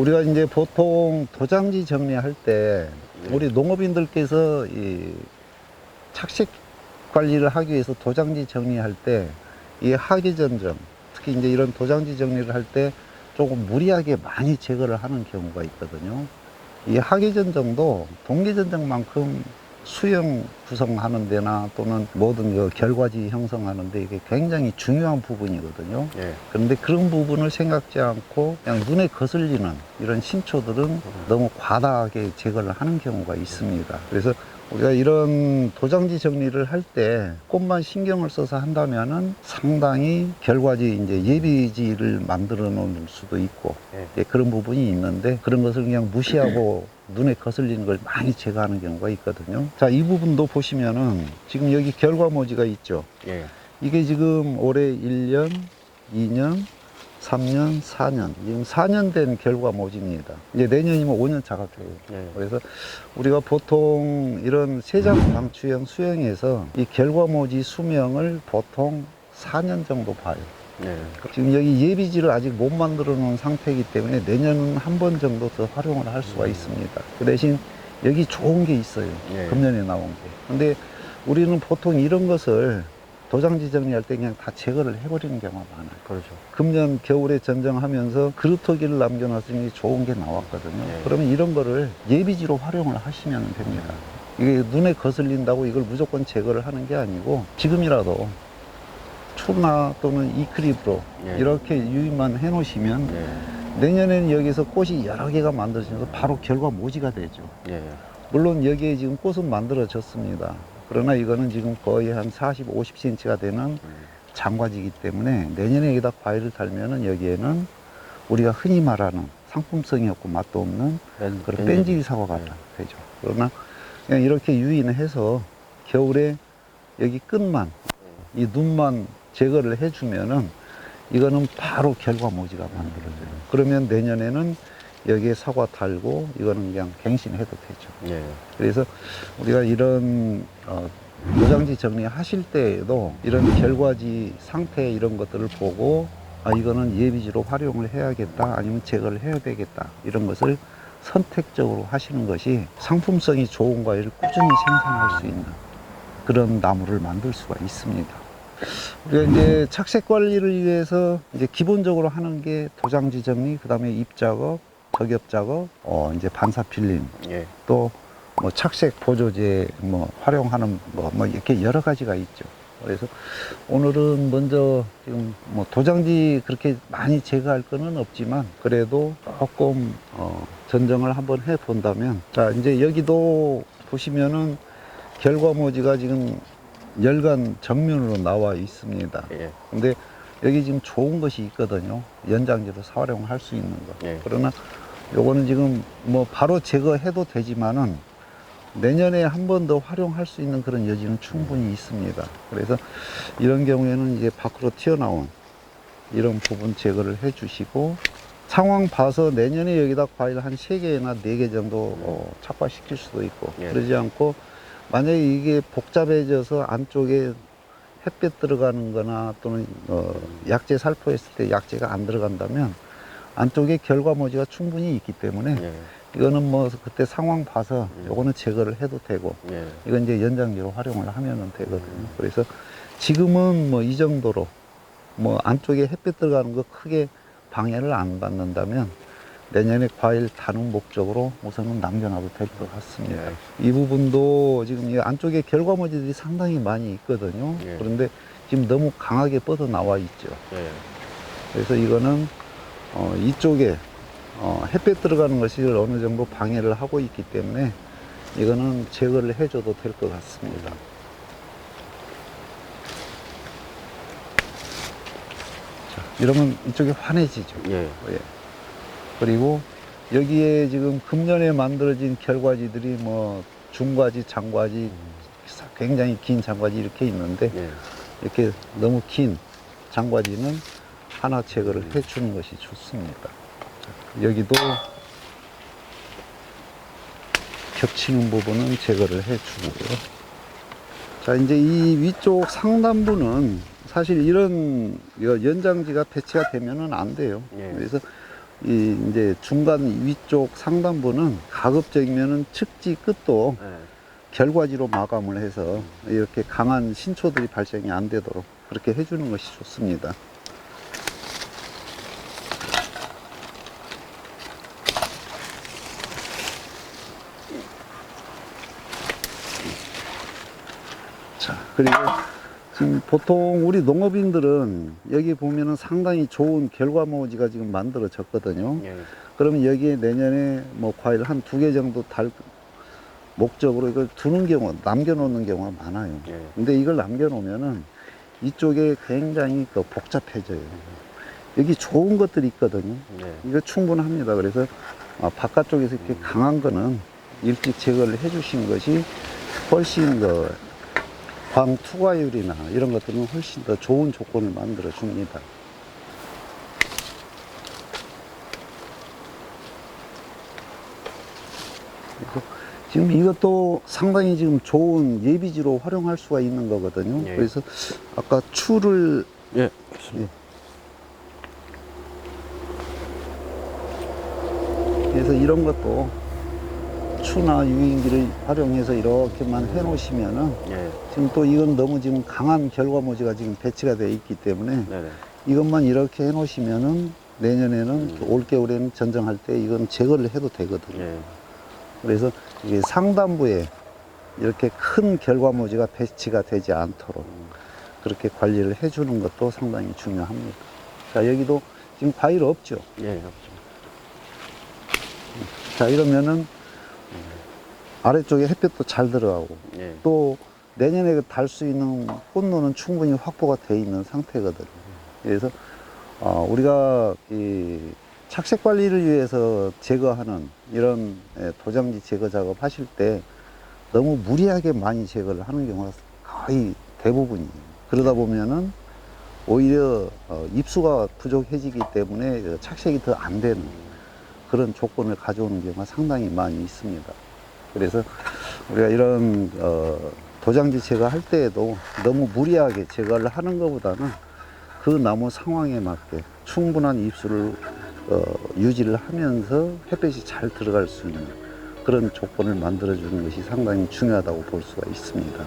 우리가 이제 보통 도장지 정리할 때 우리 농업인들께서 이 착색 관리를 하기 위해서 도장지 정리할 때 이 하기전정, 특히 이제 이런 도장지 정리를 할 때 조금 무리하게 많이 제거를 하는 경우가 있거든요. 이 하기전정도 동기전정만큼 수형 구성하는 데나 또는 모든 그 결과지 형성하는 데 이게 굉장히 중요한 부분이거든요. 예. 그런데 그런 부분을 생각지 않고 그냥 눈에 거슬리는 이런 신초들은 너무 과다하게 제거를 하는 경우가 있습니다. 그래서 우리가 이런 도장지 정리를 할 때 꽃만 신경을 써서 한다면은 상당히 결과지 이제 예비지를 만들어 놓을 수도 있고 예. 그런 부분이 있는데 그런 것을 그냥 무시하고 눈에 거슬리는 걸 많이 제거하는 경우가 있거든요. 자, 이 부분도 보시면은 지금 여기 결과모지가 있죠. 예. 이게 지금 올해 1년, 2년, 3년, 4년, 지금 4년 된 결과모지입니다. 이제 내년이면 5년 차가 돼요. 예. 그래서 우리가 보통 이런 세장 방추형 수형에서 이 결과모지 수명을 보통 4년 정도 봐요. 예. 지금 여기 예비지를 아직 못 만들어 놓은 상태이기 때문에 내년은 한 번 정도 더 활용을 할 수가 있습니다. 그 대신 여기 좋은 게 있어요. 예. 금년에 나온 게. 근데 우리는 보통 이런 것을 도장지 정리할 때 그냥 다 제거를 해버리는 경우가 많아요. 그렇죠. 금년 겨울에 전정하면서 그루터기를 남겨놨으니 좋은 게 나왔거든요. 예. 그러면 이런 거를 예비지로 활용을 하시면 됩니다. 이게 눈에 거슬린다고 이걸 무조건 제거를 하는 게 아니고 지금이라도 초나 또는 이클립으로 예. 이렇게 유입만 해 놓으시면 예. 내년에는 여기서 꽃이 여러 개가 만들어지면서 바로 결과모지가 되죠. 예. 물론 여기에 지금 꽃은 만들어졌습니다. 그러나 이거는 지금 거의 한 40, 50cm가 되는 장과지이기 때문에 내년에 여기다 과일을 달면은 여기에는 우리가 흔히 말하는 상품성이 없고 맛도 없는 그런 뺀질이 사과가 되죠. 그러나 그냥 이렇게 유인해서 겨울에 여기 끝만, 이 눈만 제거를 해주면은 이거는 바로 결과모지가 만들어져요. 그러면 내년에는 여기에 사과 달고 이거는 그냥 갱신해도 되죠. 예. 그래서 우리가 이런 도장지 정리하실 때에도 이런 결과지 상태 이런 것들을 보고 아 이거는 예비지로 활용을 해야겠다 아니면 제거를 해야 되겠다 이런 것을 선택적으로 하시는 것이 상품성이 좋은 과일을 꾸준히 생산할 수 있는 그런 나무를 만들 수가 있습니다. 우리가 이제 착색 관리를 위해서 이제 기본적으로 하는 게 도장지 정리, 그 다음에 잎 작업, 저겹 작업, 이제 반사 필름, 예. 또 뭐 착색 보조제 뭐 활용하는 뭐 이렇게 여러 가지가 있죠. 그래서 오늘은 먼저 지금 뭐 도장지 그렇게 많이 제거할 거는 없지만 그래도 조금 전정을 한번 해 본다면 자 이제 여기도 보시면은 결과모지가 지금 열간 정면으로 나와 있습니다. 예. 근데 여기 지금 좋은 것이 있거든요. 연장지로 활용할 수 있는 거. 예. 그러나 요거는 지금 뭐 바로 제거해도 되지만은 내년에 한 번 더 활용할 수 있는 그런 여지는 충분히 있습니다. 그래서 이런 경우에는 이제 밖으로 튀어나온 이런 부분 제거를 해 주시고 상황 봐서 내년에 여기다 과일 한 3개나 4개 정도 착과시킬 수도 있고 예. 그러지 않고 만약에 이게 복잡해져서 안쪽에 햇볕 들어가는 거나 또는 약재 살포했을 때 약재가 안 들어간다면 안쪽에 결과모지가 충분히 있기 때문에 예. 이거는 뭐 그때 상황 봐서 요거는 제거를 해도 되고 예. 이건 이제 연장지로 활용을 하면 되거든요. 그래서 지금은 뭐 이 정도로 뭐 안쪽에 햇빛 들어가는 거 크게 방해를 안 받는다면 내년에 과일 다는 목적으로 우선은 남겨놔도 될 것 같습니다. 예. 이 부분도 지금 이 안쪽에 결과물들이 상당히 많이 있거든요. 예. 그런데 지금 너무 강하게 뻗어 나와 있죠. 예. 그래서 이거는 이쪽에 햇볕 들어가는 것이 어느 정도 방해를 하고 있기 때문에 이거는 제거를 해줘도 될 것 같습니다. 자, 이러면 이쪽에 환해지죠. 예. 예. 그리고 여기에 지금 금년에 만들어진 결과지들이 뭐 중과지, 장과지, 굉장히 긴 장과지 이렇게 있는데 예. 이렇게 너무 긴 장과지는 하나 제거를 해주는 것이 좋습니다. 여기도 겹치는 부분은 제거를 해주고요. 자, 이제 이 위쪽 상단부는 사실 이런 연장지가 배치가 되면은 안 돼요. 예. 그래서 이제 중간 위쪽 상단부는 가급적이면은 측지 끝도 네. 결과지로 마감을 해서 이렇게 강한 신초들이 발생이 안 되도록 그렇게 해주는 것이 좋습니다. 자, 그리고 지금 보통 우리 농업인들은 여기 보면은 상당히 좋은 결과모지가 지금 만들어졌거든요. 예. 그러면 여기에 내년에 뭐 과일 한 2개 정도 달 목적으로 이걸 두는 경우, 남겨놓는 경우가 많아요. 예. 근데 이걸 남겨놓으면은 이쪽에 굉장히 복잡해져요. 여기 좋은 것들이 있거든요. 네. 이거 충분합니다. 그래서 바깥쪽에서 이렇게 강한 거는 일찍 제거를 해주신 것이 훨씬 더 광 투과율이나 이런 것들은 훨씬 더 좋은 조건을 만들어 줍니다. 지금 이것도 상당히 지금 좋은 예비지로 활용할 수가 있는 거거든요. 예. 그래서 아까 추를 예. 그래서 이런 것도 추나 유인기를 활용해서 이렇게만 해 놓으시면은 예. 지금 또 이건 너무 지금 강한 결과모지가 지금 배치가 되어 있기 때문에 네네. 이것만 이렇게 해 놓으시면은 내년에는 올겨울에는 전정할 때 이건 제거를 해도 되거든요. 예. 그래서 이게 상단부에 이렇게 큰 결과모지가 배치가 되지 않도록 그렇게 관리를 해주는 것도 상당히 중요합니다. 자, 여기도 지금 과일 없죠? 예. 없죠. 자, 이러면은 아래쪽에 햇볕도 잘 들어가고 예. 또 내년에 달 수 있는 꽃눈은 충분히 확보가 되어 있는 상태거든요. 그래서 우리가 이 착색 관리를 위해서 제거하는 이런 도장지 제거 작업 하실 때 너무 무리하게 많이 제거를 하는 경우가 거의 대부분이에요. 그러다 보면은 오히려 입수가 부족해지기 때문에 착색이 더 안 되는 그런 조건을 가져오는 경우가 상당히 많이 있습니다. 그래서 우리가 이런 도장지 제거할 때에도 너무 무리하게 제거를 하는 것보다는 그 나무 상황에 맞게 충분한 입수를 유지를 하면서 햇볕이 잘 들어갈 수 있는 그런 조건을 만들어주는 것이 상당히 중요하다고 볼 수가 있습니다.